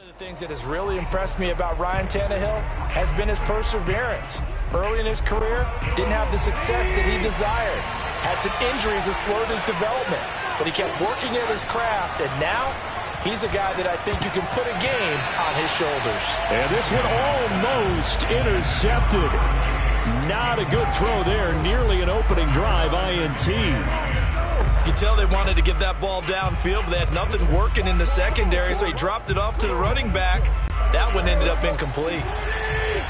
the things that has really impressed me about Ryan Tannehill has been his perseverance. Early in his career, didn't have the success that he desired. Had some injuries that slowed his development, but he kept working at his craft, and now he's a guy that I think you can put a game on his shoulders. And this one almost intercepted. Not a good throw there. Nearly an opening drive INT. You can tell they wanted to get that ball downfield, but they had nothing working in the secondary, so he dropped it off to the running back. That one ended up incomplete.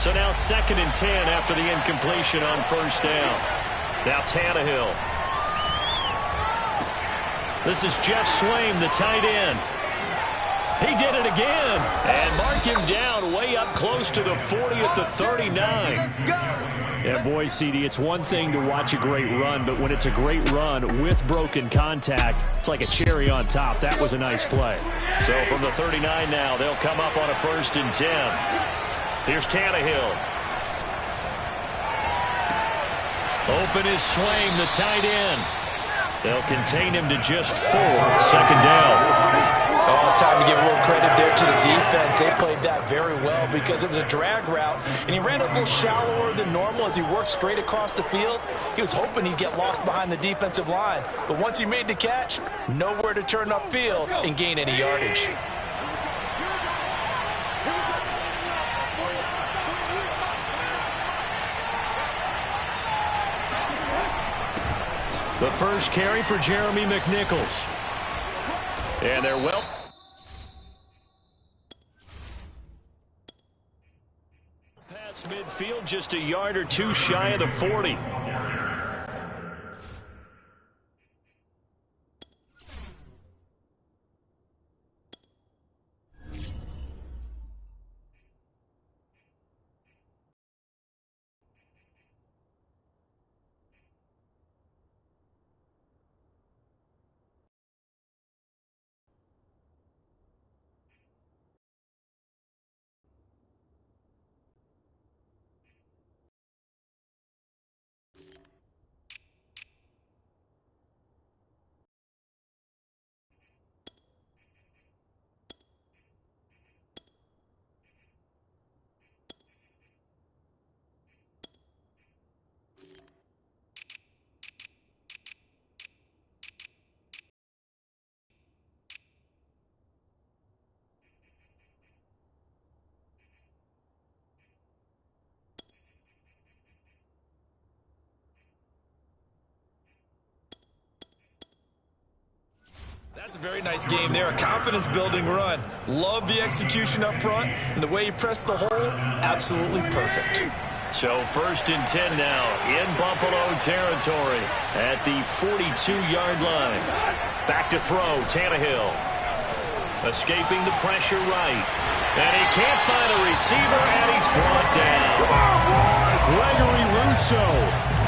So now 2nd and 10 after the incompletion on first down. Now Tannehill. This is Jeff Swaim, the tight end. He did it again. And mark him down way up close to the 40 at the 39. Yeah, boy, CD, it's one thing to watch a great run, but when it's a great run with broken contact, it's like a cherry on top. That was a nice play. So from the 39 now, they'll come up on a 1st and 10. Here's Tannehill. Open is Swaim, the tight end. They'll contain him to just 4. 2nd down. Oh, it's time to give a little credit there to the defense. They played that very well because it was a drag route, and he ran a little shallower than normal as he worked straight across the field. He was hoping he'd get lost behind the defensive line, but once he made the catch, nowhere to turn upfield and gain any yardage. The first carry for Jeremy McNichols. And they're well. Past midfield, just a yard or two shy of the 40. That's a very nice game there, a confidence-building run. Love the execution up front, and the way he pressed the hole, absolutely perfect. So 1st and 10 now in Buffalo territory at the 42-yard line. Back to throw, Tannehill. Escaping the pressure right. And he can't find a receiver, and he's brought down. Gregory Rousseau.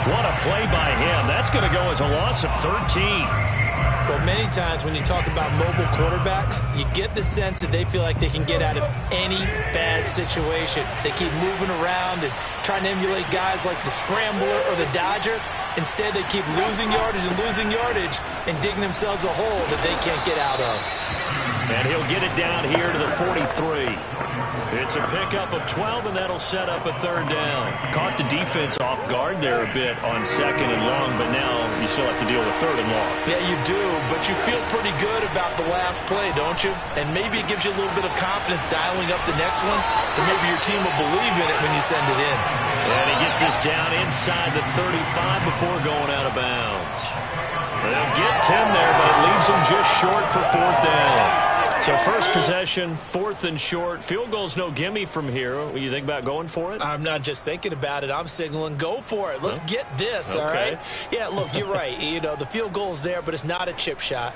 What a play by him. That's going to go as a loss of 13. Well, many times when you talk about mobile quarterbacks, you get the sense that they feel like they can get out of any bad situation. They keep moving around and trying to emulate guys like the Scrambler or the Dodger. Instead, they keep losing yardage and digging themselves a hole that they can't get out of. And he'll get it down here to the 43. It's a pickup of 12, and that'll set up a 3rd down. Caught the defense off guard there a bit on 2nd and long, but now you still have to deal with 3rd and long. Yeah, you do, but you feel pretty good about the last play, don't you? And maybe it gives you a little bit of confidence dialing up the next one, so maybe your team will believe in it when you send it in. And he gets this down inside the 35 before going out of bounds. They'll get 10 there, but it leaves them just short for 4th down. So first possession, 4th and short. Field goal's no gimme from here. What do you think about going for it? I'm not just thinking about it. I'm signaling go for it. Let's get this, all right? Yeah, look, you're right. You know, the field goal's there, but it's not a chip shot.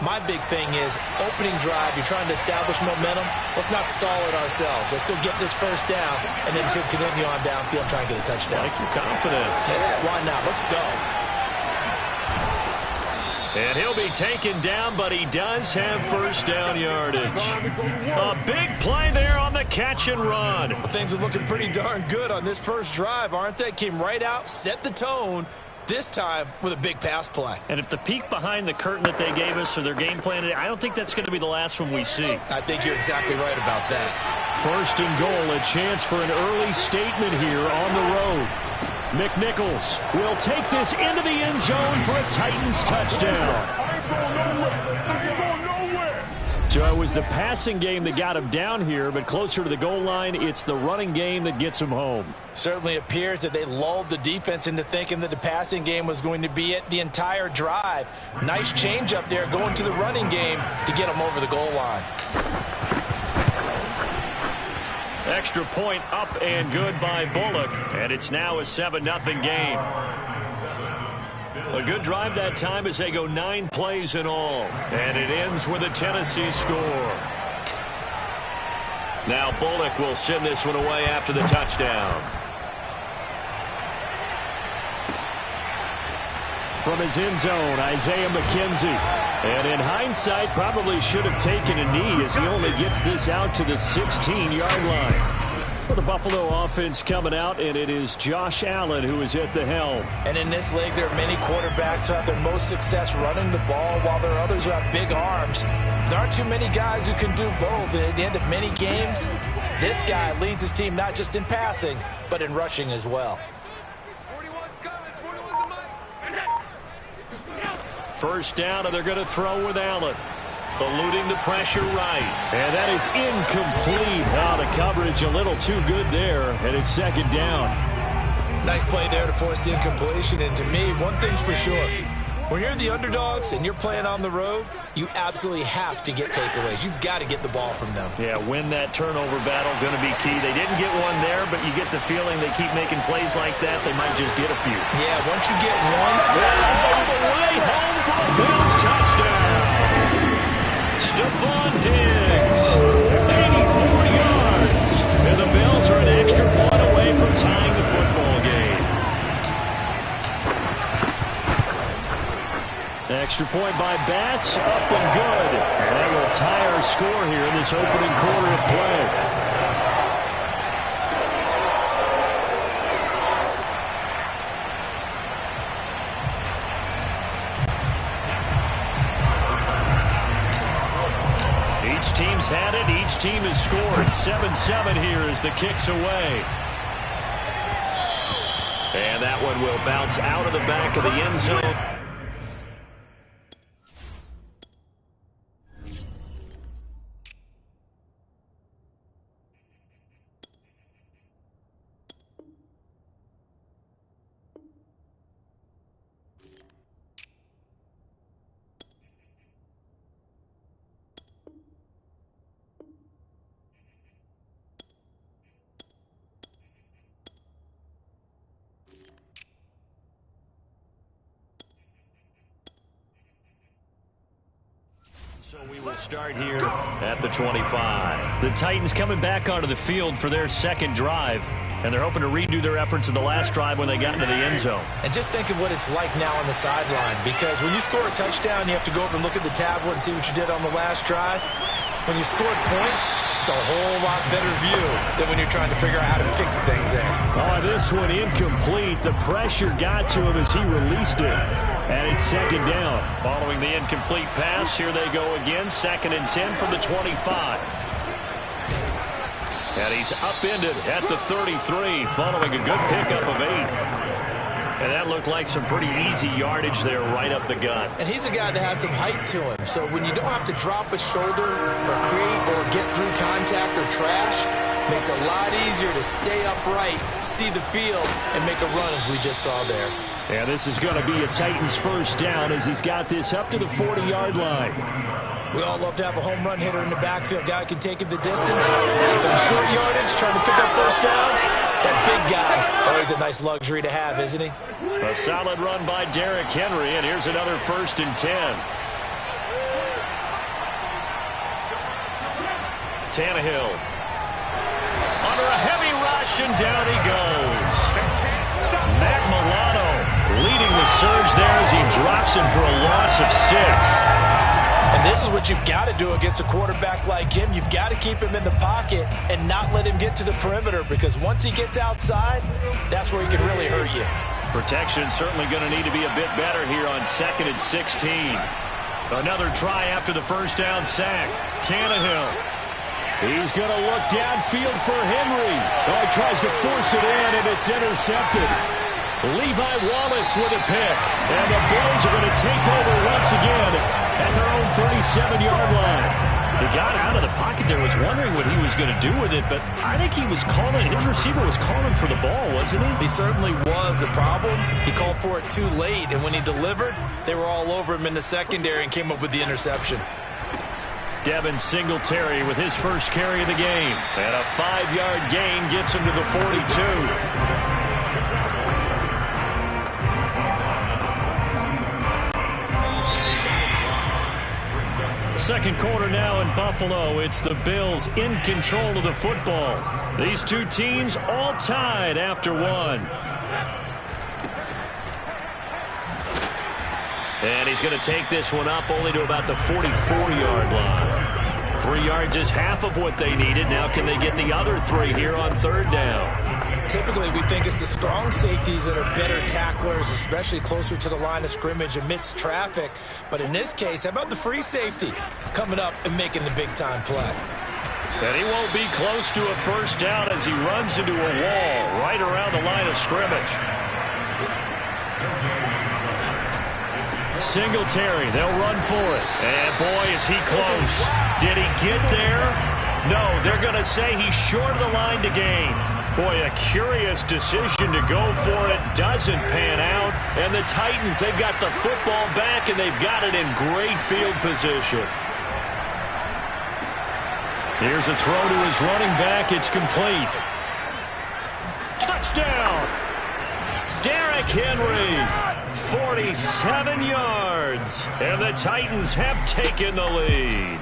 My big thing is opening drive. You're trying to establish momentum. Let's not stall it ourselves. Let's go get this 1st down, and then continue on downfield and try and get a touchdown. Like your confidence. Yeah, why not? Let's go. And he'll be taken down, but he does have 1st down yardage. A big play there on the catch and run. Well, things are looking pretty darn good on this first drive, aren't they? Came right out, set the tone, this time with a big pass play. And if the peek behind the curtain that they gave us or their game plan, I don't think that's going to be the last one we see. I think you're exactly right about that. First and goal, a chance for an early statement here on the road. McNichols will take this into the end zone for a Titans touchdown. So it was the passing game that got him down here, but closer to the goal line, it's the running game that gets him home. Certainly appears that they lulled the defense into thinking that the passing game was going to be it the entire drive. Nice change up there going to the running game to get him over the goal line. Extra point up and good by Bullock, and it's now a 7-0 game. A good drive that time as they go 9 plays in all. And it ends with a Tennessee score. Now Bullock will send this one away after the touchdown. From his end zone, Isaiah McKenzie. And in hindsight, probably should have taken a knee as he only gets this out to the 16-yard line. For the Buffalo offense coming out, and it is Josh Allen who is at the helm. And in this league, there are many quarterbacks who have their most success running the ball, while there are others who have big arms. There aren't too many guys who can do both, and at the end of many games, this guy leads his team not just in passing, but in rushing as well. First down, and they're going to throw with Allen. Eluding the pressure right. And that is incomplete. Oh, the coverage a little too good there, and it's second down. Nice play there to force the incompletion. And to me, one thing's for sure. When you're the underdogs and you're playing on the road, you absolutely have to get takeaways. You've got to get the ball from them. Yeah, win that turnover battle, going to be key. They didn't get one there, but you get the feeling they keep making plays like that, they might just get a few. Yeah, once you get one. All the way home for a Bills touchdown. Stephon Diggs, 84 yards. And the Bills are an extra point away from tying the football game. Extra point by Bass, up and good. And that will tie our score here in this opening quarter of play. Each team's had it. Each team has scored. 7-7 here as the kick's away. And that one will bounce out of the back of the end zone. So we will start here at the 25. The Titans coming back onto the field for their second drive, and they're hoping to redo their efforts in the last drive when they got into the end zone. And just think of what it's like now on the sideline, because when you score a touchdown, you have to go over and look at the tablet and see what you did on the last drive. When you scored points, it's a whole lot better view than when you're trying to figure out how to fix things there. Oh, this one incomplete. The pressure got to him as he released it. And it's second down. Following the incomplete pass, here they go again. 2nd and 10 from the 25. And he's upended at the 33, following a good pickup of 8. And that looked like some pretty easy yardage there right up the gut. And he's a guy that has some height to him. So when you don't have to drop a shoulder or create or get through contact or trash, makes it a lot easier to stay upright, see the field, and make a run as we just saw there. Yeah, this is going to be a Titans first down as he's got this up to the 40-yard line. We all love to have a home run hitter in the backfield. Guy can take it the distance. But short yardage, trying to pick up first downs. That big guy, always a nice luxury to have, isn't he? A solid run by Derrick Henry, and here's another 1st and 10. Tannehill. Under a heavy rush, and down he goes. Matt Milano leading the surge there as he drops him for a loss of 6. And this is what you've got to do against a quarterback like him. You've got to keep him in the pocket and not let him get to the perimeter, because once he gets outside, that's where he can really hurt you. Protection certainly going to need to be a bit better here on 2nd and 16. Another try after the first down sack. Tannehill. He's going to look downfield for Henry. Oh, he tries to force it in, and it's intercepted. Levi Wallace with a pick. And the Bills are going to take over once again at their own 37-yard line. He got out of the pocket there, was wondering what he was going to do with it, but I think he was calling, his receiver was calling for the ball, wasn't he? He certainly was. The problem, he called for it too late, and when he delivered, they were all over him in the secondary and came up with the interception. Devin Singletary with his first carry of the game. And a 5-yard gain gets him to the 42. Second quarter now in Buffalo. It's the Bills in control of the football. These two teams all tied after one. And he's going to take this one up only to about the 44-yard line. 3 yards is half of what they needed. Now can they get the other 3 here on third down? Typically, we think it's the strong safeties that are better tacklers, especially closer to the line of scrimmage amidst traffic. But in this case, how about the free safety coming up and making the big-time play? And he won't be close to a first down as he runs into a wall right around the line of scrimmage. Singletary, they'll run for it. And boy, is he close. Did he get there? No, they're going to say he's short of the line to gain. Boy, a curious decision to go for it. Doesn't pan out. And the Titans, they've got the football back, and they've got it in great field position. Here's a throw to his running back. It's complete. Touchdown! Derrick Henry, 47 yards. And the Titans have taken the lead.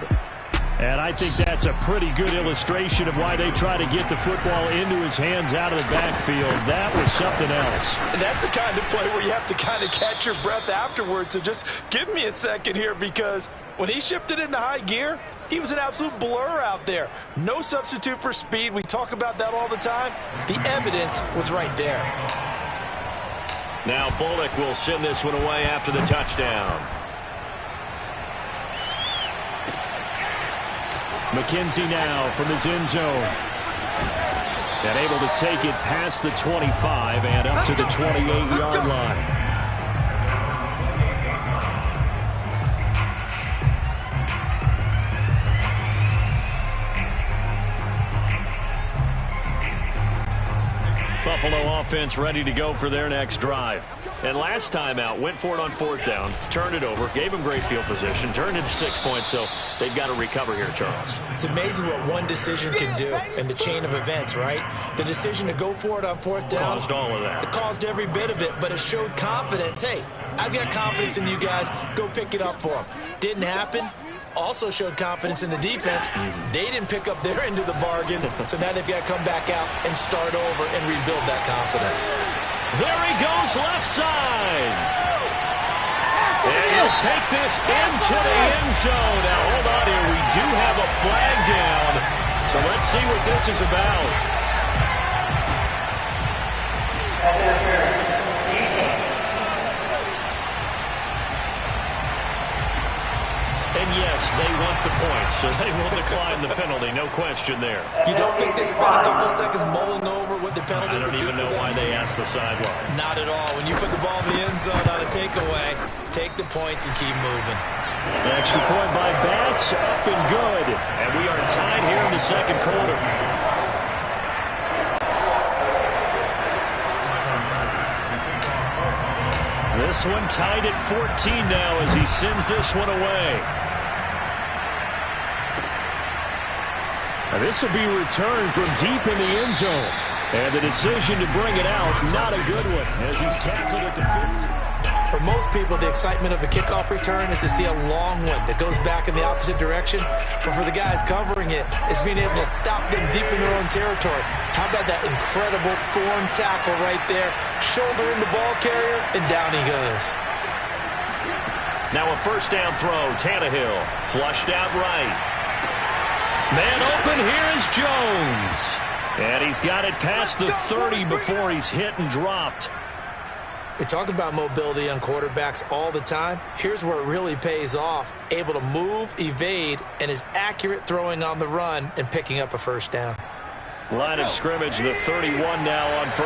And I think that's a pretty good illustration of why they try to get the football into his hands out of the backfield. That was something else. And that's the kind of play where you have to kind of catch your breath afterwards. So just give me a second here, because when he shifted into high gear, he was an absolute blur out there. No substitute for speed. We talk about that all the time. The evidence was right there. Now Bullock will send this one away after the touchdown. McKenzie now from his end zone. And able to take it past the 25 and up to the 28-yard line. Buffalo offense ready to go for their next drive. And last time out, went for it on fourth down, turned it over, gave them great field position, turned it to 6 points, so they've got to recover here, Charles. It's amazing what one decision can do in the chain of events, right? The decision to go for it on fourth down caused all of that. It caused every bit of it, but it showed confidence. Hey, I've got confidence in you guys. Go pick it up for them. Didn't happen. Also showed confidence in the defense. They didn't pick up their end of the bargain, so now they've got to come back out and start over and rebuild that confidence. There he goes, left side. And he'll take this into the end zone. Now, hold on here. We do have a flag down, so let's see what this is about. And yes, they want the points, so they will decline the penalty. No question there. You don't think they spent a couple of seconds mulling over what the penalty would do for them? I don't even know why they asked the sideline. Not at all. When you put the ball in the end zone on a takeaway, take the points and keep moving. Extra point by Bass, up and good. And we are tied here in the second quarter. This one tied at 14 now as he sends this one away. Now this will be returned from deep in the end zone. And the decision to bring it out, not a good one, as he's tackled at the 50. For most people, the excitement of a kickoff return is to see a long one that goes back in the opposite direction. But for the guys covering it, it's being able to stop them deep in their own territory. How about that incredible form tackle right there? Shoulder into ball carrier, and down he goes. Now a first down throw. Tannehill flushed out right. Man open, here is Jones. And he's got it past the 30 before he's hit and dropped. We talk about mobility on quarterbacks all the time. Here's where it really pays off. Able to move, evade, and is accurate throwing on the run and picking up a first down. Line of scrimmage, the 31 now on first.